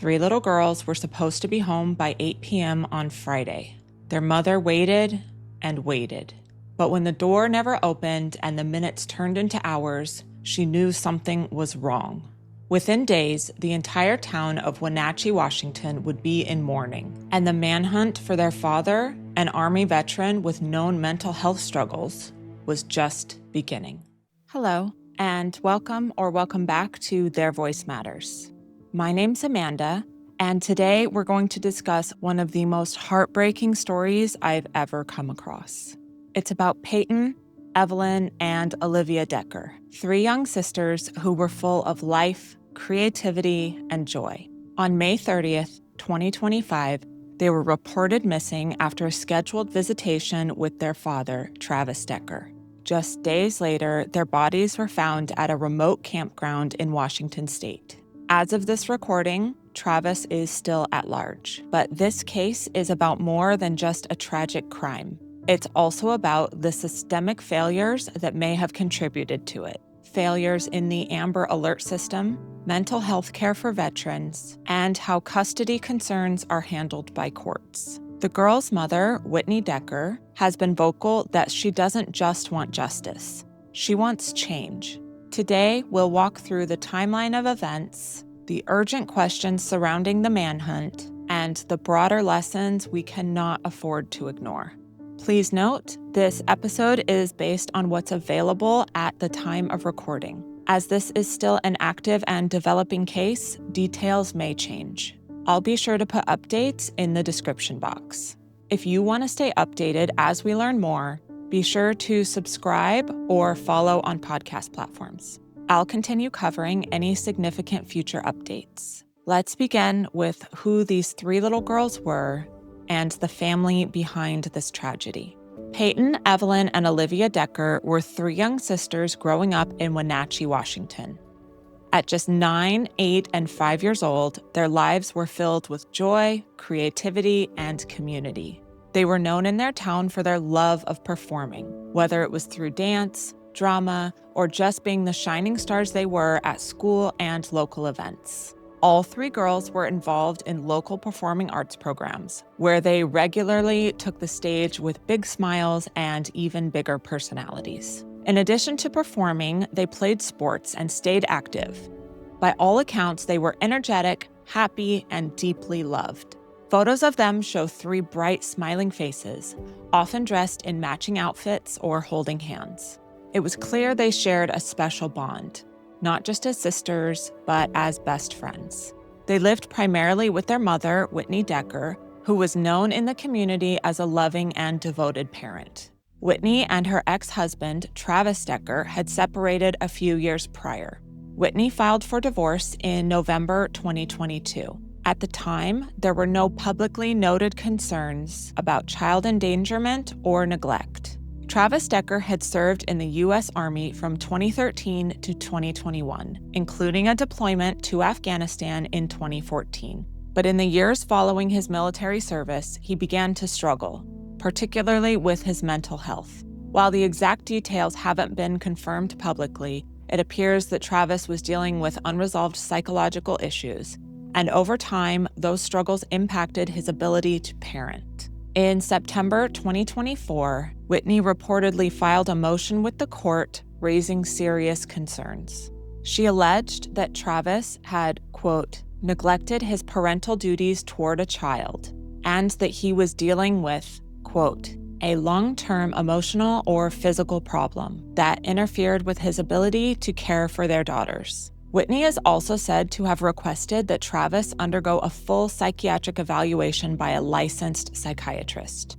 Three little girls were supposed to be home by 8 p.m. on Friday. Their mother waited and waited. But when the door never opened and the minutes turned into hours, she knew something was wrong. Within days, the entire town of Wenatchee, Washington would be in mourning, and the manhunt for their father, an Army veteran with known mental health struggles, was just beginning. Hello, and welcome back to Their Voice Matters. My name's Amanda, and today we're going to discuss one of the most heartbreaking stories I've ever come across. It's about Paityn, Evelyn, and Olivia Decker, three young sisters who were full of life, creativity, and joy. On May 30th, 2025, they were reported missing after a scheduled visitation with their father, Travis Decker. Just days later, their bodies were found at a remote campground in Washington state. As of this recording, Travis is still at large, but this case is about more than just a tragic crime. It's also about the systemic failures that may have contributed to it. Failures in the Amber Alert system, mental health care for veterans, and how custody concerns are handled by courts. The girls' mother, Whitney Decker, has been vocal that she doesn't just want justice. She wants change. Today, we'll walk through the timeline of events, the urgent questions surrounding the manhunt, and the broader lessons we cannot afford to ignore. Please note, this episode is based on what's available at the time of recording. As this is still an active and developing case, details may change. I'll be sure to put updates in the description box. If you want to stay updated as we learn more, be sure to subscribe or follow on podcast platforms. I'll continue covering any significant future updates. Let's begin with who these three little girls were and the family behind this tragedy. Paityn, Evelyn, and Olivia Decker were three young sisters growing up in Wenatchee, Washington. At just 9, 8, and 5 years old, their lives were filled with joy, creativity, and community. They were known in their town for their love of performing, whether it was through dance, drama, or just being the shining stars they were at school and local events. All three girls were involved in local performing arts programs, where they regularly took the stage with big smiles and even bigger personalities. In addition to performing, they played sports and stayed active. By all accounts, they were energetic, happy, and deeply loved. Photos of them show three bright, smiling faces, often dressed in matching outfits or holding hands. It was clear they shared a special bond, not just as sisters, but as best friends. They lived primarily with their mother, Whitney Decker, who was known in the community as a loving and devoted parent. Whitney and her ex-husband, Travis Decker, had separated a few years prior. Whitney filed for divorce in November 2022. At the time, there were no publicly noted concerns about child endangerment or neglect. Travis Decker had served in the U.S. Army from 2013 to 2021, including a deployment to Afghanistan in 2014. But in the years following his military service, he began to struggle, particularly with his mental health. While the exact details haven't been confirmed publicly, it appears that Travis was dealing with unresolved psychological issues, and over time, those struggles impacted his ability to parent. In September 2024, Whitney reportedly filed a motion with the court raising serious concerns. She alleged that Travis had, quote, neglected his parental duties toward a child, and that he was dealing with, quote, a long-term emotional or physical problem that interfered with his ability to care for their daughters. Whitney is also said to have requested that Travis undergo a full psychiatric evaluation by a licensed psychiatrist,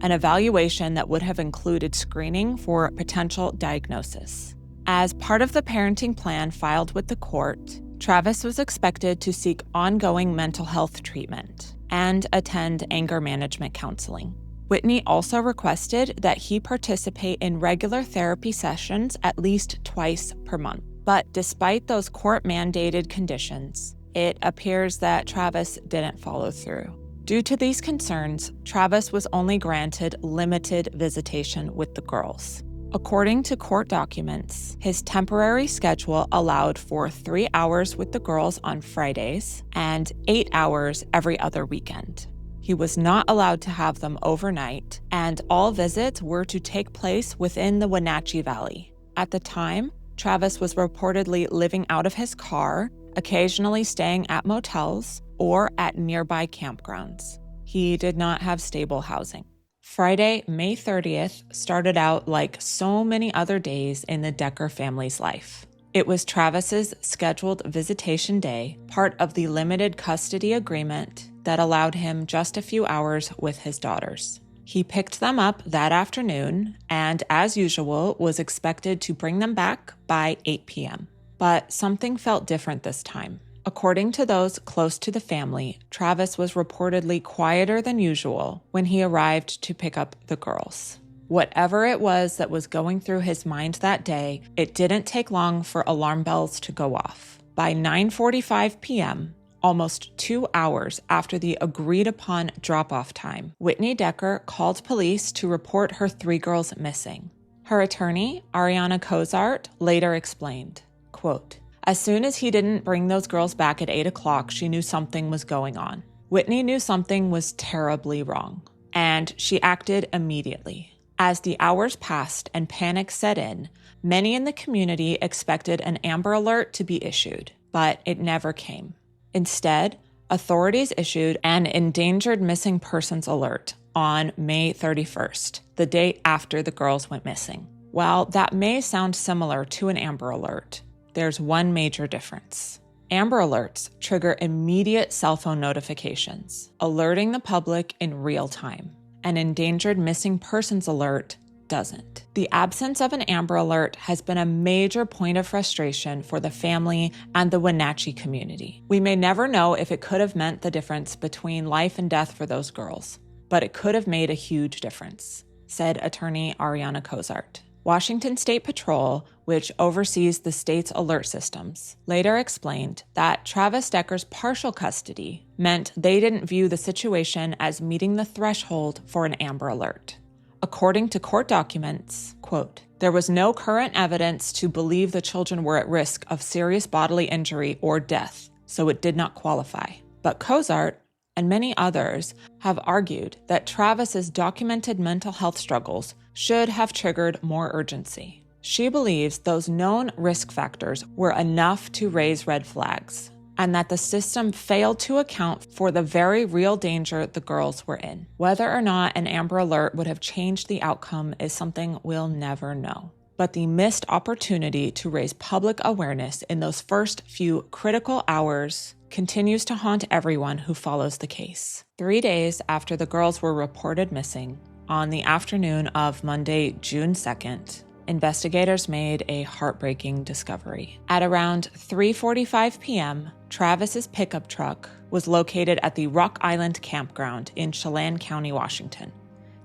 an evaluation that would have included screening for potential diagnosis. As part of the parenting plan filed with the court, Travis was expected to seek ongoing mental health treatment and attend anger management counseling. Whitney also requested that he participate in regular therapy sessions at least twice per month. But despite those court-mandated conditions, it appears that Travis didn't follow through. Due to these concerns, Travis was only granted limited visitation with the girls. According to court documents, his temporary schedule allowed for 3 hours with the girls on Fridays and 8 hours every other weekend. He was not allowed to have them overnight, and all visits were to take place within the Wenatchee Valley. At the time, Travis was reportedly living out of his car, occasionally staying at motels or at nearby campgrounds. He did not have stable housing. Friday, May 30th, started out like so many other days in the Decker family's life. It was Travis's scheduled visitation day, part of the limited custody agreement that allowed him just a few hours with his daughters. He picked them up that afternoon and, as usual, was expected to bring them back by 8 p.m. But something felt different this time. According to those close to the family, Travis was reportedly quieter than usual when he arrived to pick up the girls. Whatever it was that was going through his mind that day, it didn't take long for alarm bells to go off. By 9:45 p.m., almost 2 hours after the agreed-upon drop-off time, Whitney Decker called police to report her 3 girls missing. Her attorney, Ariana Cozart, later explained, quote, "As soon as he didn't bring those girls back at 8 o'clock, she knew something was going on. Whitney knew something was terribly wrong, and she acted immediately. As the hours passed and panic set in, many in the community expected an Amber Alert to be issued, but it never came. Instead, authorities issued an Endangered Missing Persons Alert on May 31st, the day after the girls went missing. While that may sound similar to an Amber Alert, there's one major difference. Amber Alerts trigger immediate cell phone notifications, alerting the public in real time. An Endangered Missing Persons Alert doesn't. The absence of an Amber Alert has been a major point of frustration for the family and the Wenatchee community. We may never know if it could have meant the difference between life and death for those girls, but it could have made a huge difference," said attorney Ariana Cozart. Washington State Patrol, which oversees the state's alert systems, later explained that Travis Decker's partial custody meant they didn't view the situation as meeting the threshold for an Amber Alert. According to court documents, quote, "There was no current evidence to believe the children were at risk of serious bodily injury or death, so it did not qualify." But Cozart and many others have argued that Travis's documented mental health struggles should have triggered more urgency. She believes those known risk factors were enough to raise red flags, and that the system failed to account for the very real danger the girls were in. Whether or not an Amber Alert would have changed the outcome is something we'll never know. But the missed opportunity to raise public awareness in those first few critical hours continues to haunt everyone who follows the case. 3 days after the girls were reported missing, on the afternoon of Monday, June 2nd, investigators made a heartbreaking discovery. At around 3:45 p.m., Travis's pickup truck was located at the Rock Island campground in Chelan County, Washington,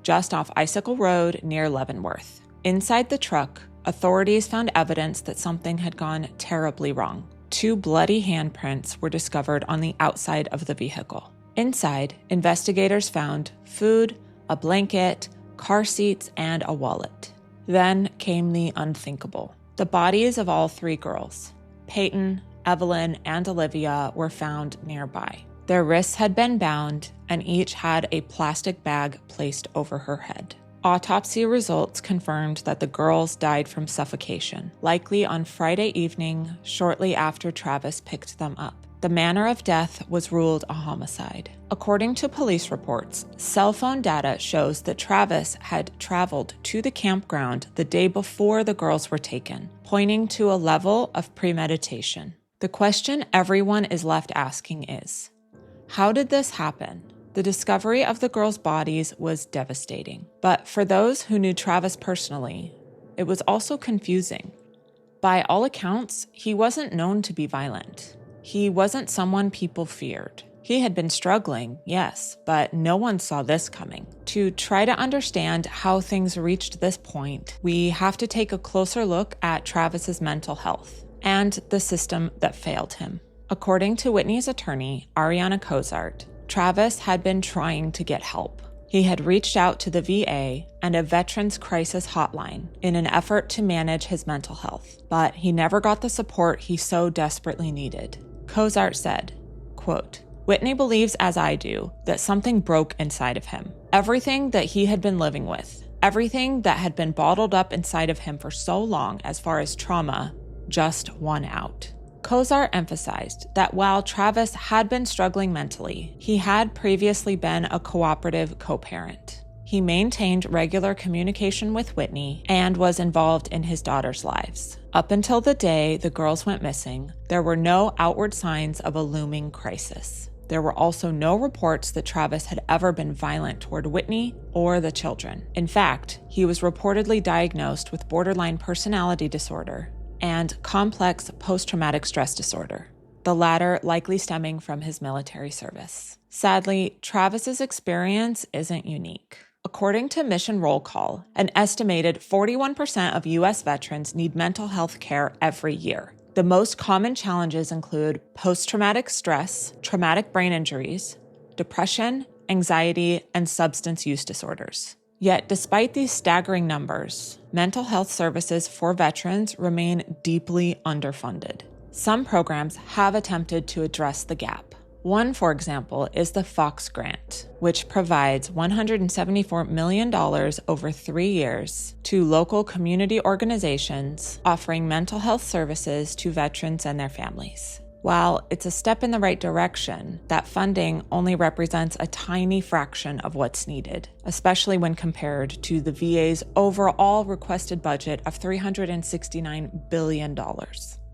just off Icicle Road near Leavenworth. Inside the truck, authorities found evidence that something had gone terribly wrong. 2 bloody handprints were discovered on the outside of the vehicle. Inside, investigators found food, a blanket, car seats, and a wallet. Then came the unthinkable. The bodies of all 3 girls, Paityn, Evelyn, and Olivia, were found nearby. Their wrists had been bound, and each had a plastic bag placed over her head. Autopsy results confirmed that the girls died from suffocation, likely on Friday evening, shortly after Travis picked them up. The manner of death was ruled a homicide. According to police reports, cell phone data shows that Travis had traveled to the campground the day before the girls were taken, pointing to a level of premeditation. The question everyone is left asking is, how did this happen? The discovery of the girls' bodies was devastating, but for those who knew Travis personally, it was also confusing. By all accounts, he wasn't known to be violent. He wasn't someone people feared. He had been struggling, yes, but no one saw this coming. To try to understand how things reached this point, we have to take a closer look at Travis's mental health and the system that failed him. According to Whitney's attorney, Ariana Cozart, Travis had been trying to get help. He had reached out to the VA and a Veterans Crisis Hotline in an effort to manage his mental health, but he never got the support he so desperately needed. Cozart said, quote, "Whitney believes, as I do, that something broke inside of him. Everything that he had been living with, everything that had been bottled up inside of him for so long as far as trauma, just won out." Cozart emphasized that while Travis had been struggling mentally, he had previously been a cooperative co-parent. He maintained regular communication with Whitney and was involved in his daughters' lives. Up until the day the girls went missing, there were no outward signs of a looming crisis. There were also no reports that Travis had ever been violent toward Whitney or the children. In fact, he was reportedly diagnosed with borderline personality disorder and complex post-traumatic stress disorder, the latter likely stemming from his military service. Sadly, Travis's experience isn't unique. According to Mission Roll Call, an estimated 41% of U.S. veterans need mental health care every year. The most common challenges include post-traumatic stress, traumatic brain injuries, depression, anxiety, and substance use disorders. Yet, despite these staggering numbers, mental health services for veterans remain deeply underfunded. Some programs have attempted to address the gap. One, for example, is the Fox Grant, which provides $174 million over 3 years to local community organizations offering mental health services to veterans and their families. While it's a step in the right direction, that funding only represents a tiny fraction of what's needed, especially when compared to the VA's overall requested budget of $369 billion.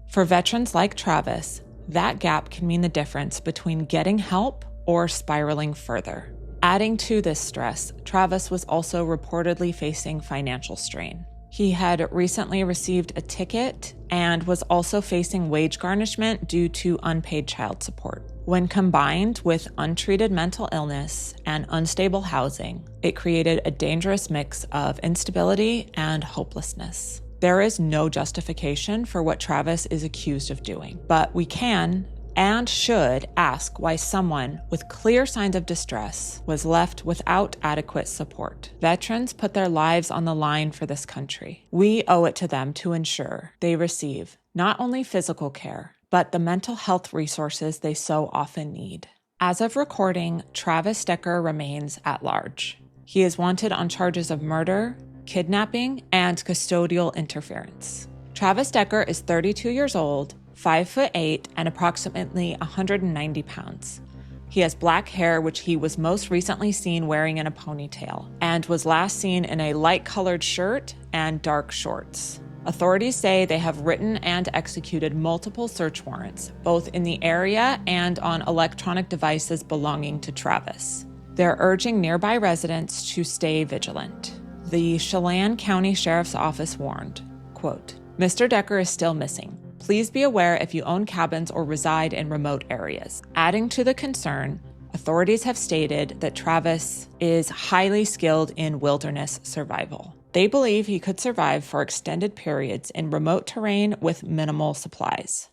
For veterans like Travis, that gap can mean the difference between getting help or spiraling further. Adding to this stress, Travis was also reportedly facing financial strain. He had recently received a ticket and was also facing wage garnishment due to unpaid child support. When combined with untreated mental illness and unstable housing, it created a dangerous mix of instability and hopelessness. There is no justification for what Travis is accused of doing, but we can and should ask why someone with clear signs of distress was left without adequate support. Veterans put their lives on the line for this country. We owe it to them to ensure they receive not only physical care, but the mental health resources they so often need. As of recording, Travis Decker remains at large. He is wanted on charges of murder, kidnapping, and custodial interference. Travis Decker is 32 years old, 5'8", and approximately 190 pounds. He has black hair, which he was most recently seen wearing in a ponytail, and was last seen in a light-colored shirt and dark shorts. Authorities say they have written and executed multiple search warrants, both in the area and on electronic devices belonging to Travis. They're urging nearby residents to stay vigilant. The Chelan County Sheriff's Office warned, quote, "Mr. Decker is still missing. Please be aware if you own cabins or reside in remote areas." Adding to the concern, authorities have stated that Travis is highly skilled in wilderness survival. They believe he could survive for extended periods in remote terrain with minimal supplies.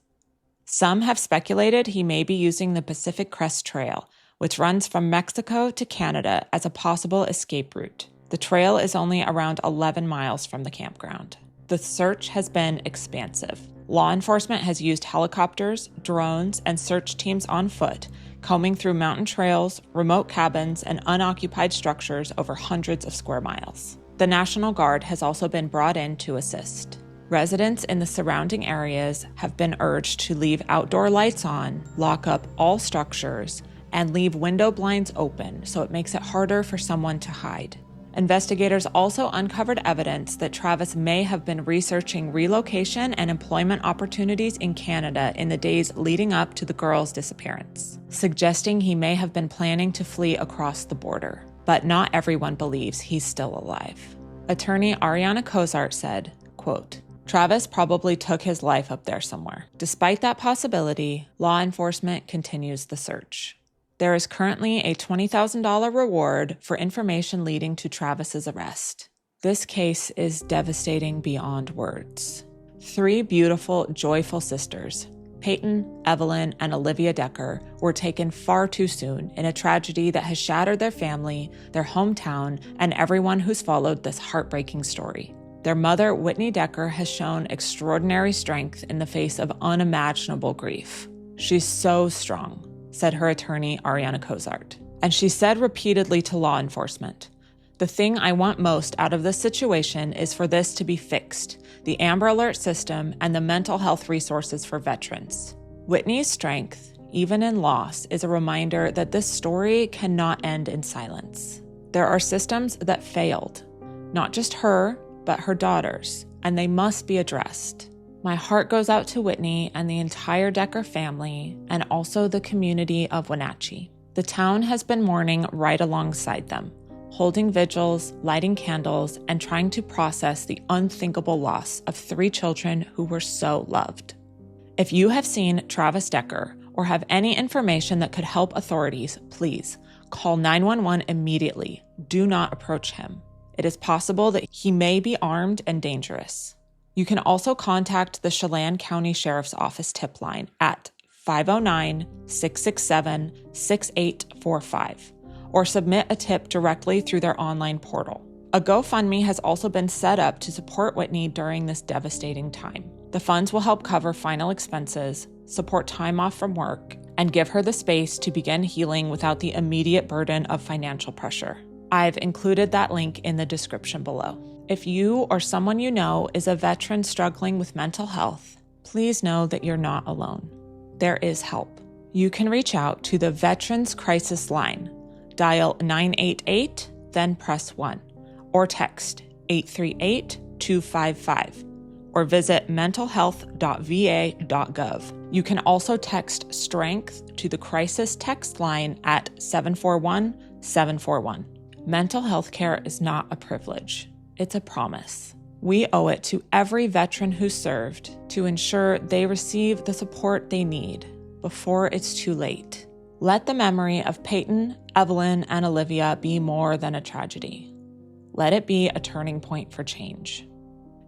Some have speculated he may be using the Pacific Crest Trail, which runs from Mexico to Canada, as a possible escape route. The trail is only around 11 miles from the campground. The search has been expansive. Law enforcement has used helicopters, drones, and search teams on foot, combing through mountain trails, remote cabins, and unoccupied structures over hundreds of square miles. The National Guard has also been brought in to assist. Residents in the surrounding areas have been urged to leave outdoor lights on, lock up all structures, and leave window blinds open so it makes it harder for someone to hide. Investigators also uncovered evidence that Travis may have been researching relocation and employment opportunities in Canada in the days leading up to the girls' disappearance, suggesting he may have been planning to flee across the border. But not everyone believes he's still alive. Attorney Ariana Cozart said, quote, "Travis probably took his life up there somewhere. Despite that possibility, law enforcement continues the search." There is currently a $20,000 reward for information leading to Travis's arrest. This case is devastating beyond words. 3 beautiful, joyful sisters, Paityn, Evelyn, and Olivia Decker were taken far too soon in a tragedy that has shattered their family, their hometown, and everyone who's followed this heartbreaking story. Their mother, Whitney Decker, has shown extraordinary strength in the face of unimaginable grief. "She's so strong," said her attorney, Ariana Cozart. And she said repeatedly to law enforcement, "The thing I want most out of this situation is for this to be fixed, the Amber Alert system and the mental health resources for veterans." Whitney's strength, even in loss, is a reminder that this story cannot end in silence. There are systems that failed, not just her, but her daughters, and they must be addressed. My heart goes out to Whitney and the entire Decker family, and also the community of Wenatchee. The town has been mourning right alongside them, holding vigils, lighting candles, and trying to process the unthinkable loss of 3 children who were so loved. If you have seen Travis Decker or have any information that could help authorities, please call 911 immediately. Do not approach him. It is possible that he may be armed and dangerous. You can also contact the Chelan County Sheriff's Office tip line at 509-667-6845 or submit a tip directly through their online portal. A GoFundMe has also been set up to support Whitney during this devastating time. The funds will help cover final expenses, support time off from work, and give her the space to begin healing without the immediate burden of financial pressure. I've included that link in the description below. If you or someone you know is a veteran struggling with mental health, please know that you're not alone. There is help. You can reach out to the Veterans Crisis Line. Dial 988, then press 1, or text 838-255, or visit mentalhealth.va.gov. You can also text STRENGTH to the crisis text line at 741-741. Mental health care is not a privilege. It's a promise. We owe it to every veteran who served to ensure they receive the support they need before it's too late. Let the memory of Paityn, Evelyn, and Olivia be more than a tragedy. Let it be a turning point for change.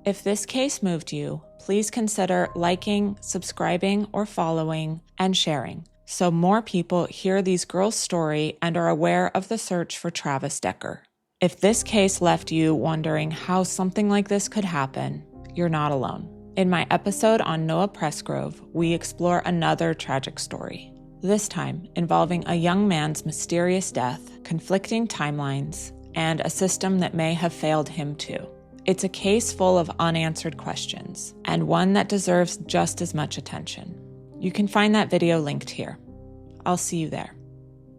If this case moved you, please consider liking, subscribing, or following, and sharing so more people hear these girls' story and are aware of the search for Travis Decker. If this case left you wondering how something like this could happen, you're not alone. In my episode on Noah Pressgrove, we explore another tragic story, this time involving a young man's mysterious death, conflicting timelines, and a system that may have failed him too. It's a case full of unanswered questions, and one that deserves just as much attention. You can find that video linked here. I'll see you there.